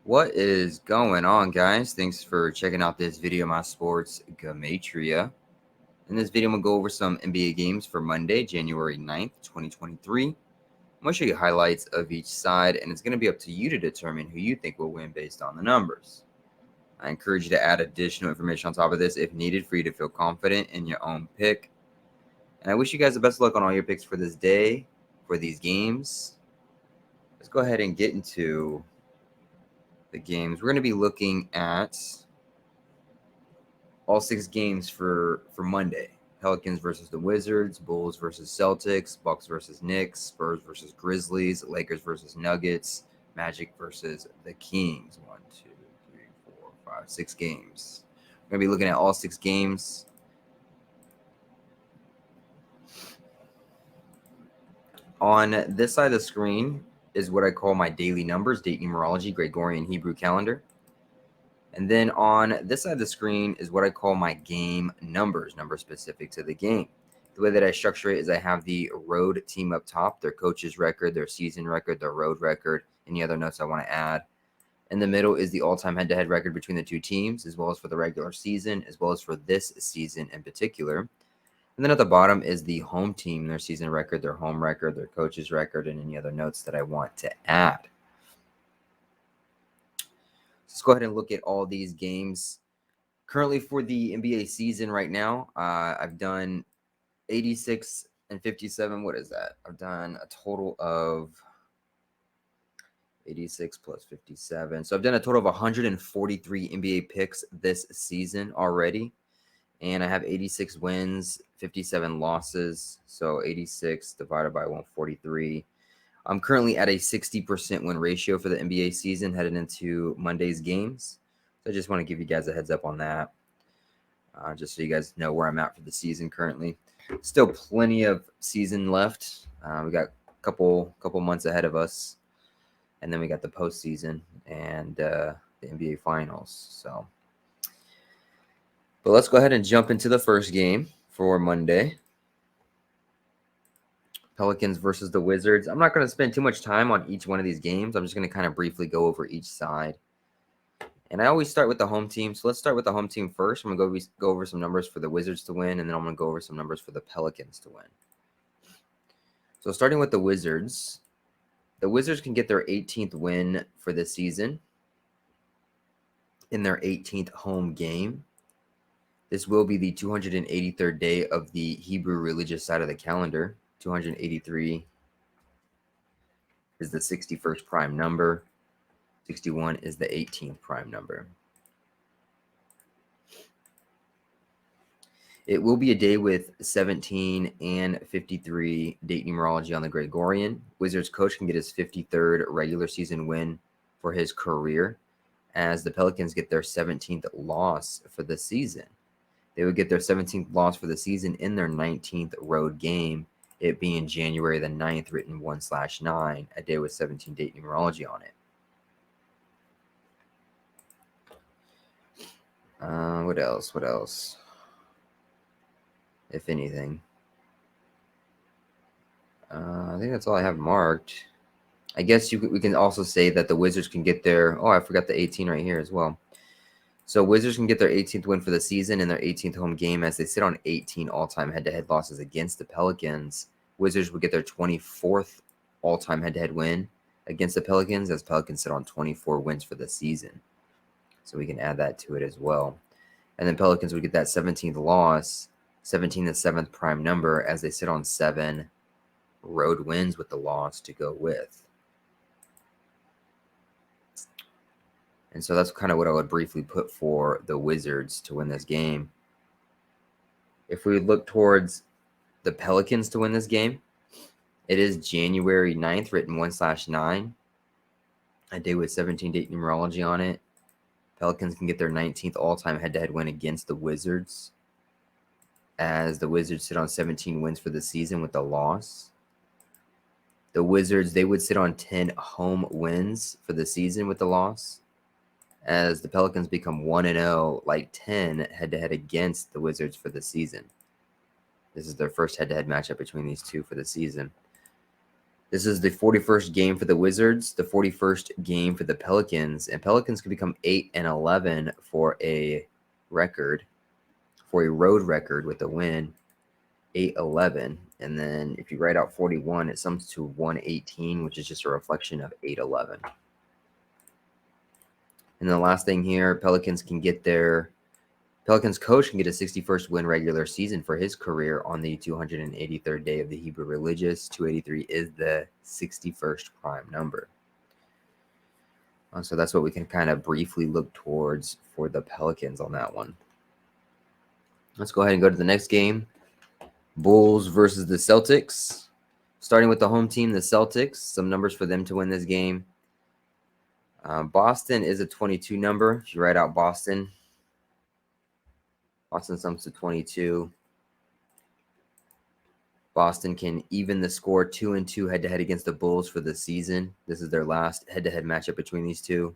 What is going on, guys? Thanks for checking out this video of my sports Gematria. In this video, I'm going to go over some NBA games for Monday, January 9th, 2023. I'm going to show you highlights of each side, and it's going to be up to you to determine who you think will win based on the numbers. I encourage you to add additional information on top of this if needed for you to feel confident in your own pick. And I wish you guys the best of luck on all your picks for this day, for these games. Let's go ahead and get into the games. We're going to be looking at all 6 games for Monday. Pelicans versus the Wizards, Bulls versus Celtics, Bucks versus Knicks, Spurs versus Grizzlies, Lakers versus Nuggets, Magic versus the Kings. 1, 2, 3, 4, 5, 6 games. We're going to be looking at all 6 games. On this side of the screen is what I call my daily numbers, date numerology, Gregorian Hebrew calendar. And then on this side of the screen is what I call my game numbers specific to the game. The way that I structure it is I have the road team up top, their coach's record, their season record, their road record, any other notes I want to add. In the middle is the all-time head-to-head record between the two teams, as well as for the regular season, as well as for this season in particular. And then at the bottom is the home team, their season record, their home record, their coach's record, and any other notes that I want to add. Let's go ahead and look at all these games. Currently for the NBA season right now, I've done 86 and 57. What is that? I've done a total of 86 plus 57. So I've done a total of 143 NBA picks this season already. And I have 86 wins, 57 losses. So 86 divided by 143. I'm currently at a 60% win ratio for the NBA season headed into Monday's games. So I just want to give you guys a heads up on that, just so you guys know where I'm at for the season currently. Still plenty of season left. We got a couple months ahead of us, and then we got the postseason and the NBA Finals. So, but let's go ahead and jump into the first game for Monday. Pelicans versus the Wizards. I'm not going to spend too much time on each one of these games. I'm just going to kind of briefly go over each side. And I always start with the home team. So let's start with the home team first. I'm going to go over some numbers for the Wizards to win, and then I'm going to go over some numbers for the Pelicans to win. So starting with the Wizards can get their 18th win for the season in their 18th home game. This will be the 283rd day of the Hebrew religious side of the calendar. 283 is the 61st prime number. 61 is the 18th prime number. It will be a day with 17 and 53 date numerology on the Gregorian. Wizards coach can get his 53rd regular season win for his career, as the Pelicans get their 17th loss for the season. They would get their 17th loss for the season in their 19th road game, it being January the 9th, written 1/9, a day with 17 date numerology on it. What else? If anything. I think that's all I have marked. I guess we can also say that the Wizards can get their... Oh, I forgot the 18 right here as well. So Wizards can get their 18th win for the season in their 18th home game as they sit on 18 all-time head-to-head losses against the Pelicans. Wizards would get their 24th all-time head-to-head win against the Pelicans, as Pelicans sit on 24 wins for the season. So we can add that to it as well. And then Pelicans would get that 17th loss, 17 the 7th prime number, as they sit on 7 road wins with the loss to go with. And so that's kind of what I would briefly put for the Wizards to win this game. If we look towards the Pelicans to win this game, it is January 9th, written 1/9, a day with 17 date numerology on it. Pelicans can get their 19th all-time head-to-head win against the Wizards, as the Wizards sit on 17 wins for the season with the loss. The Wizards, they would sit on 10 home wins for the season with the loss, as the Pelicans become 1-0, like 10 head-to-head against the Wizards for the season. This is their first head-to-head matchup between these two for the season. This is the 41st game for the Wizards, the 41st game for the Pelicans, and Pelicans could become 8-11 for a record, for a road record with a win, 8-11. And then if you write out 41, it sums to 118, which is just a reflection of 8-11. And the last thing here, Pelicans coach can get a 61st win regular season for his career on the 283rd day of the Hebrew Religious. 283 is the 61st prime number. So that's what we can kind of briefly look towards for the Pelicans on that one. Let's go ahead and go to the next game. Bulls versus the Celtics. Starting with the home team, the Celtics. Some numbers for them to win this game. Boston is a 22 number. If you write out Boston sums to 22. Boston can even the score 2-2 head-to-head against the Bulls for the season. This is their last head-to-head matchup between these two.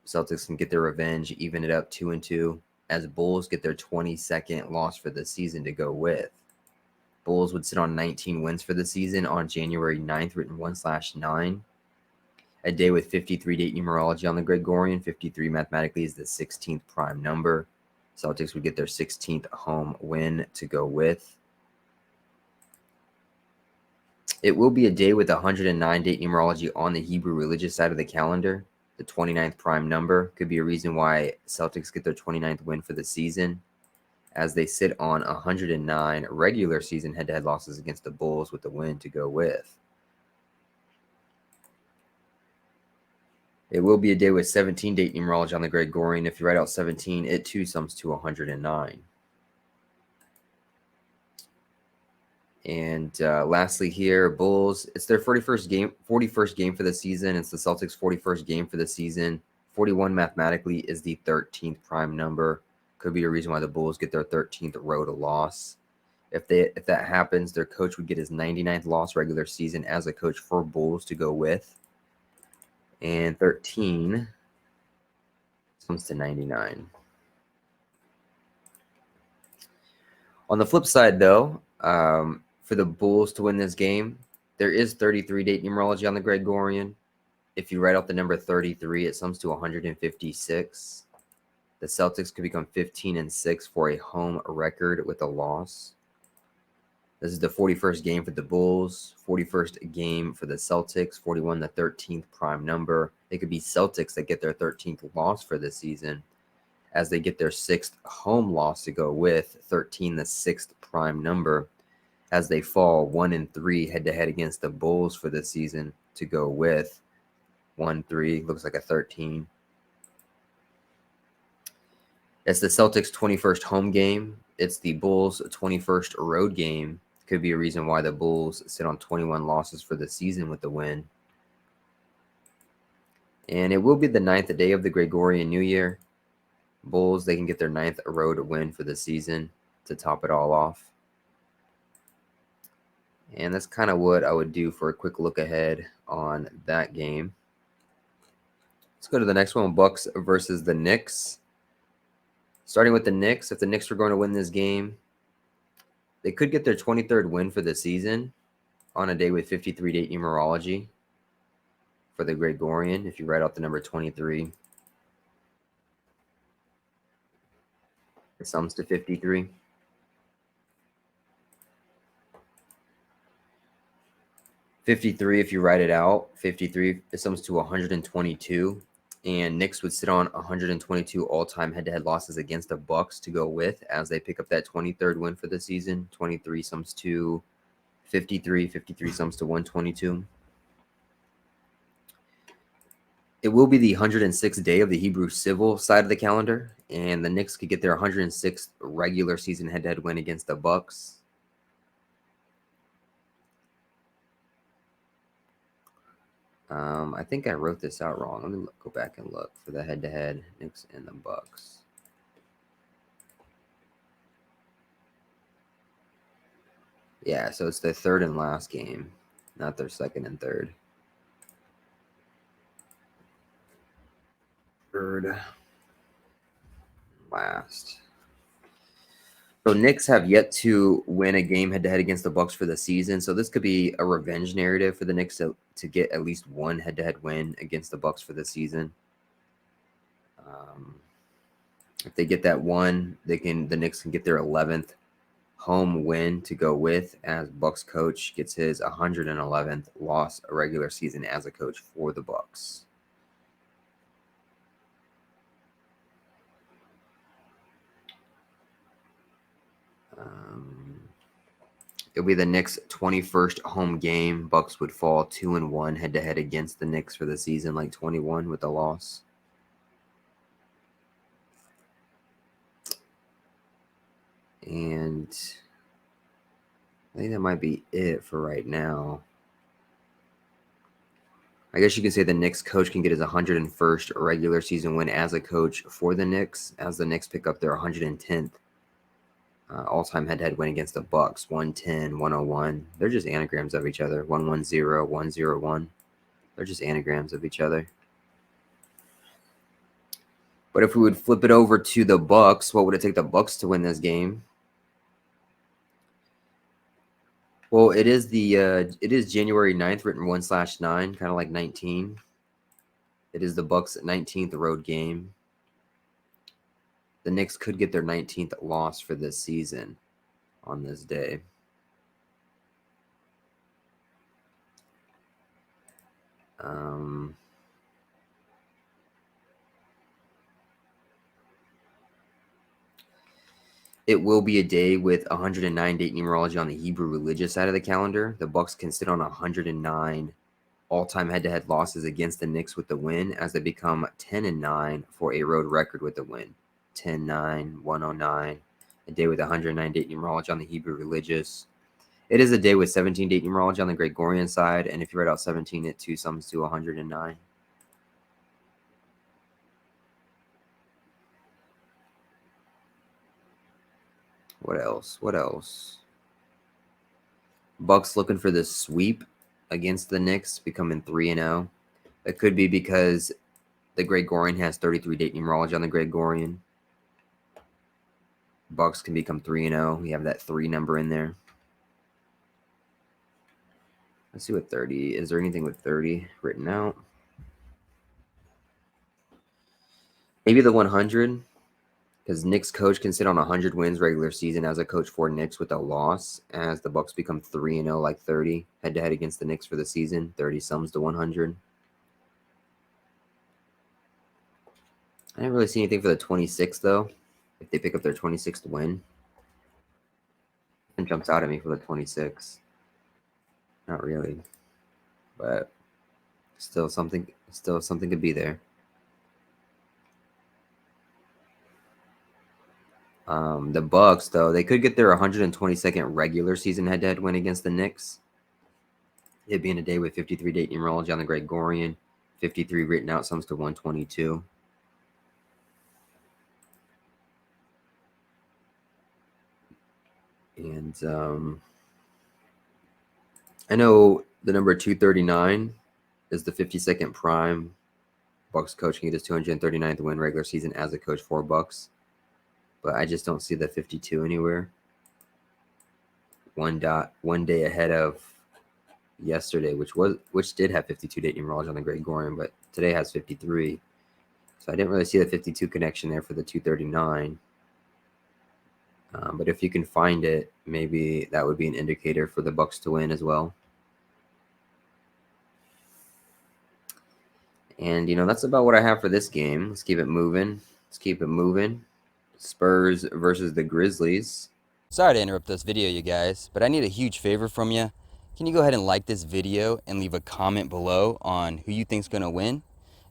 Celtics can get their revenge, even it up 2-2, as Bulls get their 22nd loss for the season to go with. Bulls would sit on 19 wins for the season on January 9th, written 1/9. A day with 53 date numerology on the Gregorian. 53 mathematically is the 16th prime number. Celtics would get their 16th home win to go with. It will be a day with 109 date numerology on the Hebrew religious side of the calendar. The 29th prime number could be a reason why Celtics get their 29th win for the season, as they sit on 109 regular season head-to-head losses against the Bulls with the win to go with. It will be a day with 17 date numerology on the Gregorian. If you write out 17, it too sums to 109. And lastly here, Bulls, it's their 41st game for the season. It's the Celtics' 41st game for the season. 41 mathematically is the 13th prime number. Could be a reason why the Bulls get their 13th road loss. If that happens, their coach would get his 99th loss regular season as a coach for Bulls to go with. And 13 comes to 99. On the flip side, though, for the Bulls to win this game, there is 33 date numerology on the Gregorian. If you write out the number 33, it sums to 156. The Celtics could become 15-6 for a home record with a loss. This is the 41st game for the Bulls, 41st game for the Celtics, 41 the 13th prime number. It could be Celtics that get their 13th loss for this season, as they get their 6th home loss to go with, 13 the 6th prime number, as they fall 1-3 head-to-head against the Bulls for this season to go with 1-3, looks like a 13. It's the Celtics' 21st home game. It's the Bulls' 21st road game. Could be a reason why the Bulls sit on 21 losses for the season with the win. And it will be the 9th day of the Gregorian New Year. Bulls, they can get their 9th road win for the season to top it all off. And that's kind of what I would do for a quick look ahead on that game. Let's go to the next one, Bucks versus the Knicks. Starting with the Knicks, if the Knicks were going to win this game, they could get their 23rd win for the season on a day with 53 date numerology for the Gregorian. If you write out the number 23, it sums to 53. If you write it out, 53, it sums to 122. And Knicks would sit on 122 all-time head-to-head losses against the Bucks to go with, as they pick up that 23rd win for the season. 23 sums to 53. 53 sums to 122. It will be the 106th day of the Hebrew civil side of the calendar, and the Knicks could get their 106th regular season head-to-head win against the Bucks. I think I wrote this out wrong. Let me go back and look for the head-to-head Knicks and the Bucks. Yeah, so it's their third and last game, not their second and third. Third, last. So Knicks have yet to win a game head-to-head against the Bucks for the season. So this could be a revenge narrative for the Knicks to get at least one head-to-head win against the Bucks for the season. If they get that one, the Knicks can get their 11th home win to go with, as Bucks coach gets his 111th loss a regular season as a coach for the Bucks. It'll be the Knicks' 21st home game. Bucks would fall 2-1 head-to-head against the Knicks for the season, like 21 with a loss. And I think that might be it for right now. I guess you can say the Knicks coach can get his 101st regular season win as a coach for the Knicks, as the Knicks pick up their 110th all-time head-to-head win against the Bucks. 110, 101. They're just anagrams of each other. 110, 101. They're just anagrams of each other. But if we would flip it over to the Bucks, what would it take the Bucks to win this game? Well, it is January 9th, written 1/9, kind of like 19. It is the Bucks' 19th road game. The Knicks could get their 19th loss for this season on this day. It will be a day with 109 date numerology on the Hebrew religious side of the calendar. The Bucks can sit on 109 all-time head-to-head losses against the Knicks with the win, as they become 10-9 for a road record with the win. 10-9, 109, a day with 109 date numerology on the Hebrew religious. It is a day with 17 date numerology on the Gregorian side, and if you write out 17, it too sums to 109. What else? What else? Bucks looking for this sweep against the Knicks, becoming 3-0. It could be because the Gregorian has 33 date numerology on the Gregorian. Bucks can become 3-0. We have that 3 number in there. Let's see what 30. Is there anything with 30 written out? Maybe the 100, because Knicks coach can sit on 100 wins regular season as a coach for Knicks with a loss, as the Bucks become 3-0, like 30 head-to-head against the Knicks for the season. 30 sums to 100. I didn't really see anything for the 26th, though, if they pick up their 26th win. It jumps out at me for the 26th. Not really, but still something could be there. The Bucks, though, they could get their 122nd regular season head-to-head win against the Knicks. It being a day with 53 date numerology on the Gregorian, 53 written out sums to 122. And I know the number 239 is the 52nd prime. Bucks coach can get his 239th win regular season as a coach for Bucks, but I just don't see the 52 anywhere. One day ahead of yesterday, which did have 52 date numerology on the Gregorian, but today has 53. So I didn't really see the 52 connection there for the 239. But if you can find it, maybe that would be an indicator for the Bucks to win as well. And, that's about what I have for this game. Let's keep it moving. Spurs versus the Grizzlies. Sorry to interrupt this video, you guys, but I need a huge favor from you. Can you go ahead and like this video and leave a comment below on who you think's going to win?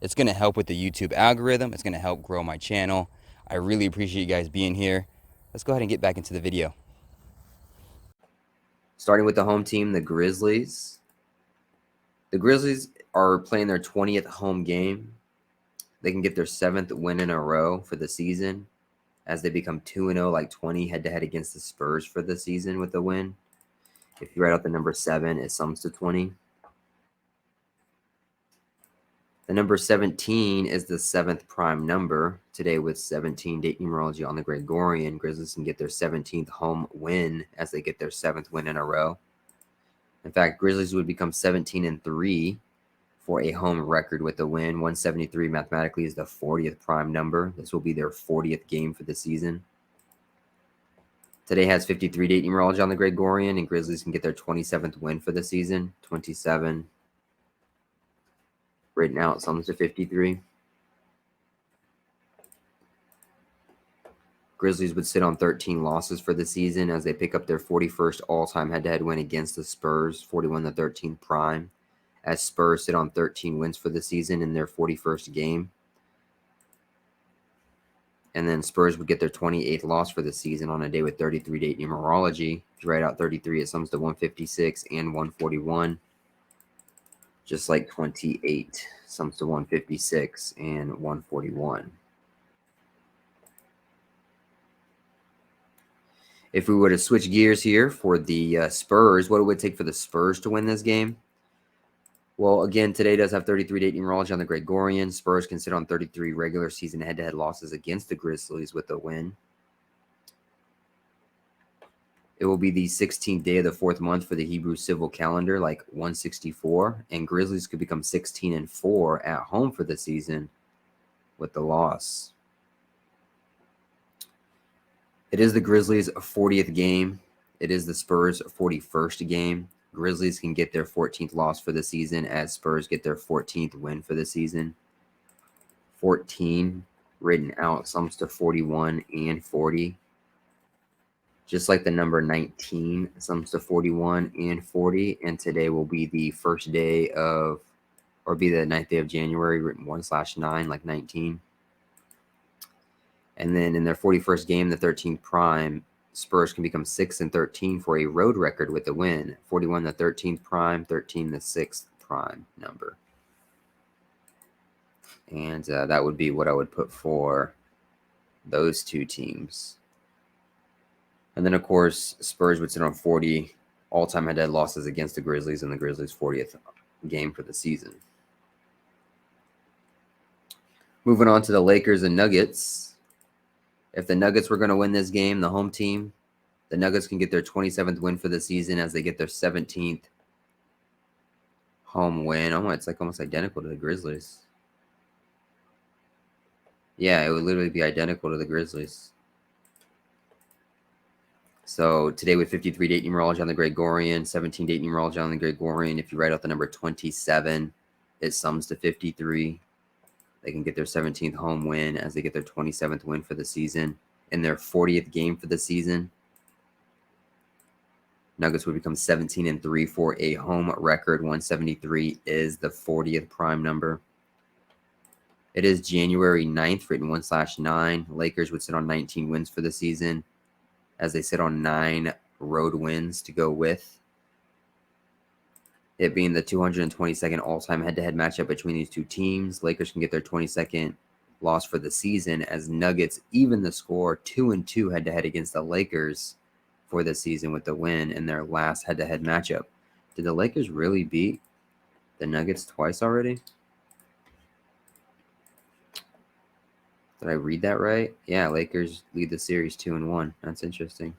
It's going to help with the YouTube algorithm. It's going to help grow my channel. I really appreciate you guys being here. Let's go ahead and get back into the video. Starting with the home team, the Grizzlies. The Grizzlies are playing their 20th home game. They can get their 7th win in a row for the season, as they become 2-0, like 20 head-to-head against the Spurs for the season with the win. If you write out the number 7, it sums to 20. The number 17 is the 7th prime number. Today with 17 date numerology on the Gregorian, Grizzlies can get their 17th home win as they get their 7th win in a row. In fact, Grizzlies would become 17-3 for a home record with the win. 173 mathematically is the 40th prime number. This will be their 40th game for the season. Today has 53 date numerology on the Gregorian, and Grizzlies can get their 27th win for the season. 27 written out sums to 53. Grizzlies would sit on 13 losses for the season as they pick up their 41st all-time head-to-head win against the Spurs, 41-13 prime, as Spurs sit on 13 wins for the season in their 41st game. And then Spurs would get their 28th loss for the season on a day with 33 date numerology. If you write out 33, it sums to 156 and 141. Just like 28 sums to 156 and 141. If we were to switch gears here for the Spurs, what it would take for the Spurs to win this game? Well, again, today does have 33 date numerology on the Gregorian. Spurs can sit on 33 regular season head-to-head losses against the Grizzlies with a win. It will be the 16th day of the 4th month for the Hebrew civil calendar, like 164, and Grizzlies could become 16-4 at home for the season with the loss. It is the Grizzlies' 40th game. It is the Spurs' 41st game. Grizzlies can get their 14th loss for the season as Spurs get their 14th win for the season. 14 written out sums to 41 and 40. Just like the number 19 sums to 41 and 40. And today will be the first day of, or be the 9th day of January, written 1/9, like 19. And then in their 41st game, the 13th prime, Spurs can become 6-13 for a road record with a win. 41 the 13th prime, 13 the 6th prime number. And that would be what I would put for those two teams. And then, of course, Spurs would sit on 40 all-time head-to-head losses against the Grizzlies in the Grizzlies' 40th game for the season. Moving on to the Lakers and Nuggets. If the Nuggets were going to win this game, the home team, the Nuggets can get their 27th win for the season as they get their 17th home win. Oh, it's like almost identical to the Grizzlies. Yeah, it would literally be identical to the Grizzlies. So today with 53 date numerology on the Gregorian, 17 date numerology on the Gregorian, if you write out the number 27, it sums to 53. They can get their 17th home win as they get their 27th win for the season in their 40th game for the season. Nuggets would become 17-3 for a home record. 173 is the 40th prime number. It is January 9th, written 1/9. Lakers would sit on 19 wins for the season as they sit on 9 road wins to go with. It being the 222nd all-time head-to-head matchup between these two teams. Lakers can get their 22nd loss for the season as Nuggets even the score 2-2 head-to-head against the Lakers for the season with the win in their last head-to-head matchup. Did the Lakers really beat the Nuggets twice already? Did I read that right? Yeah, Lakers lead the series 2-1. That's interesting.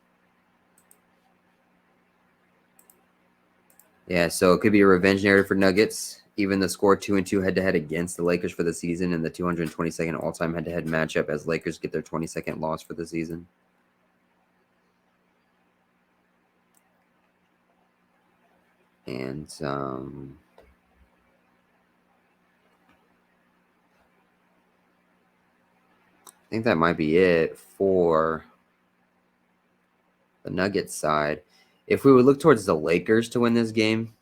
Yeah, so it could be a revenge narrative for Nuggets. Even the score 2-2 head-to-head against the Lakers for the season in the 222nd all-time head-to-head matchup as Lakers get their 22nd loss for the season. And I think that might be it for the Nuggets side. If we would look towards the Lakers to win this game,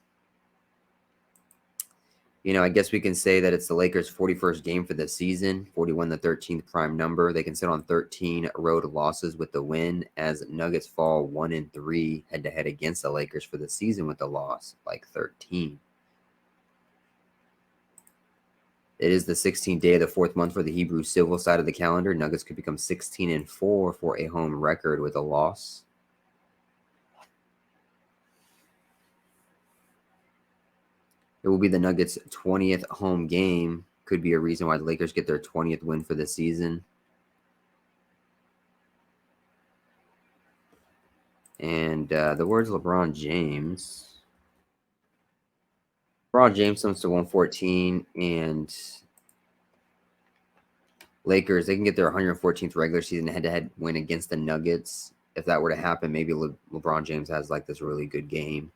I guess we can say that it's the Lakers' 41st game for the season, 41 the 13th prime number. They can sit on 13 road losses with the win as Nuggets fall 1-3 head-to-head against the Lakers for the season with the loss, like 13. It is the 16th day of the 4th month for the Hebrew civil side of the calendar. Nuggets could become 16-4 for a home record with a loss. It will be the Nuggets' 20th home game Could be a reason why the Lakers get their 20th win for the season. And the words LeBron James. LeBron James comes to 114, and Lakers, they can get their 114th regular season head-to-head win against the Nuggets. If that were to happen, maybe LeBron James has like this really good game,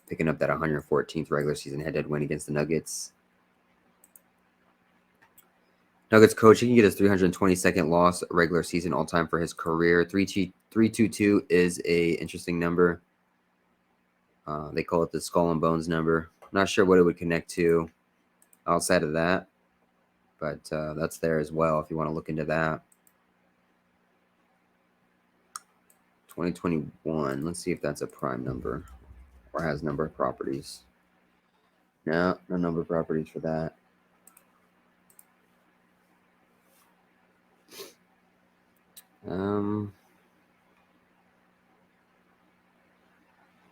picking up that 114th regular season head-to-head win against the Nuggets. Nuggets coach, he can get his 322nd loss regular season all-time for his career. 322 is a interesting number. They call it the skull and bones number. I'm not sure what it would connect to outside of that, but that's there as well if you want to look into that. 2021. Let's see if that's a prime number or has number of properties. No number of properties for that.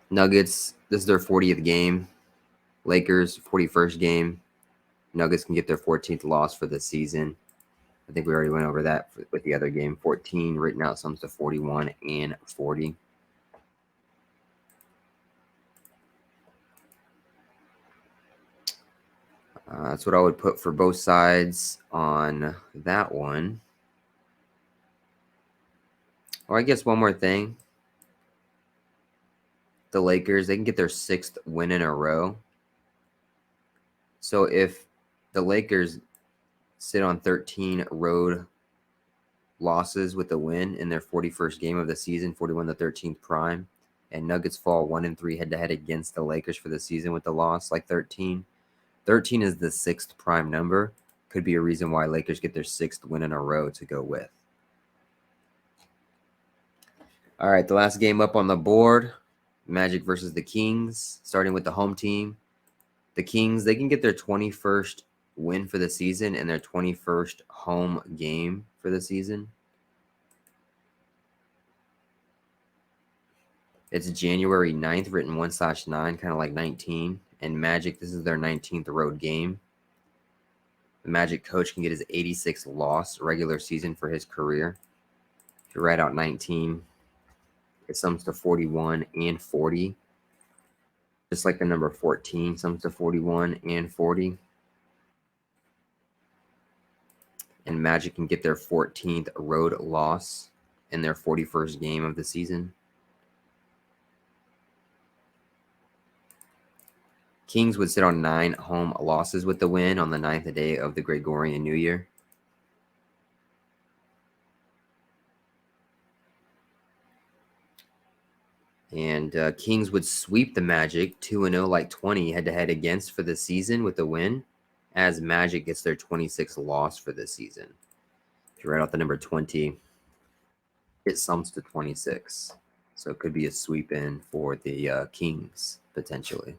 Nuggets, this is their 40th game. Lakers, 41st game. Nuggets can get their 14th loss for the season. I think we already went over that with the other game. 14 written out sums to 41 and 40. That's what I would put for both sides on that one. Oh, I guess one more thing. The Lakers, they can get their 6th win in a row. So if the Lakers sit on 13 road losses with a win in their 41st game of the season, 41 to 13th prime, and Nuggets fall 1-3 head-to-head against the Lakers for the season with the loss, like 13. 13 is the 6th prime number. Could be a reason why Lakers get their 6th win in a row to go with. All right, the last game up on the board, Magic versus the Kings, starting with the home team. The Kings, they can get their 21st win for the season and their 21st home game for the season. It's January 9th, written 1/9, kind of like 19. And Magic, this is their 19th road game. The Magic coach can get his 86th loss regular season for his career. If you write out 19, it sums to 41 and 40. Just like the number 14 sums to 41 and 40. And Magic can get their 14th road loss in their 41st game of the season. Kings would sit on 9 home losses with the win on the 9th day of the Gregorian New Year. And Kings would sweep the Magic 2-0 like 20 head-to-head against for the season with the win, as Magic gets their 26th loss for the season. If you write out the number 20, it sums to 26. So it could be a sweep in for the Kings, potentially.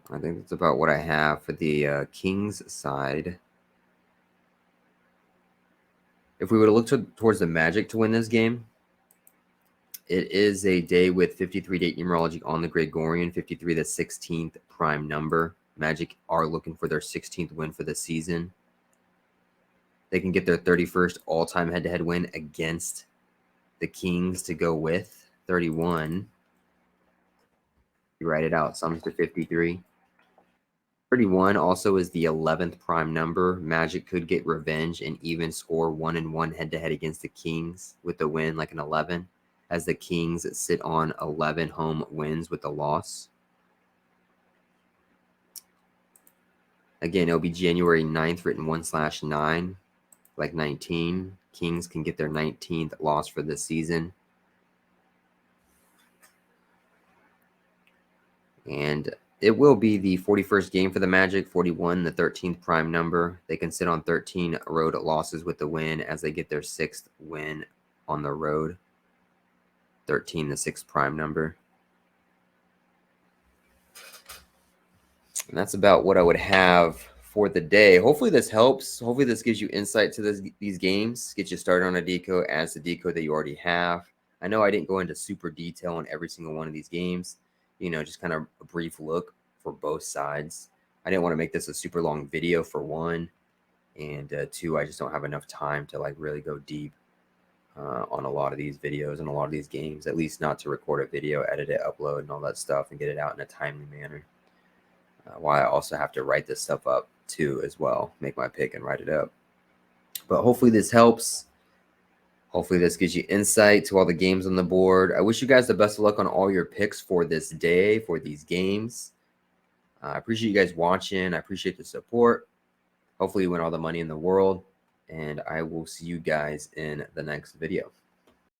I think that's about what I have for the Kings side. If we were to look towards the Magic to win this game, it is a day with 53 date numerology on the Gregorian, 53 the 16th prime number. Magic are looking for their 16th win for the season. They can get their 31st all-time head-to-head win against the Kings to go with 31. You write it out, sums to 53. 31 also is the 11th prime number. Magic could get revenge and even score 1-1 head-to-head against the Kings with the win, like an 11, as the Kings sit on 11 home wins with the loss. Again, it'll be January 9th, written 1/9, like 19. Kings can get their 19th loss for the season. And it will be the 41st game for the Magic, 41, the 13th prime number. They can sit on 13 road losses with the win as they get their 6th win on the road. 13, the 6th prime number. And that's about what I would have for the day. Hopefully this helps. Hopefully this gives you insight to these games, get you started on a decode as the decode that you already have. I know I didn't go into super detail on every single one of these games, just kind of a brief look for both sides. I didn't want to make this a super long video for one, and two, I just don't have enough time to like really go deep on a lot of these videos and a lot of these games, at least not to record a video, edit it, upload, and all that stuff, and get it out in a timely manner. Why I also have to write this stuff up too as well, make my pick and write it up. But hopefully this helps. Hopefully this gives you insight to all the games on the board. I wish you guys the best of luck on all your picks for this day, for these games. I appreciate you guys watching. I appreciate the support. Hopefully you win all the money in the world. And I will see you guys in the next video.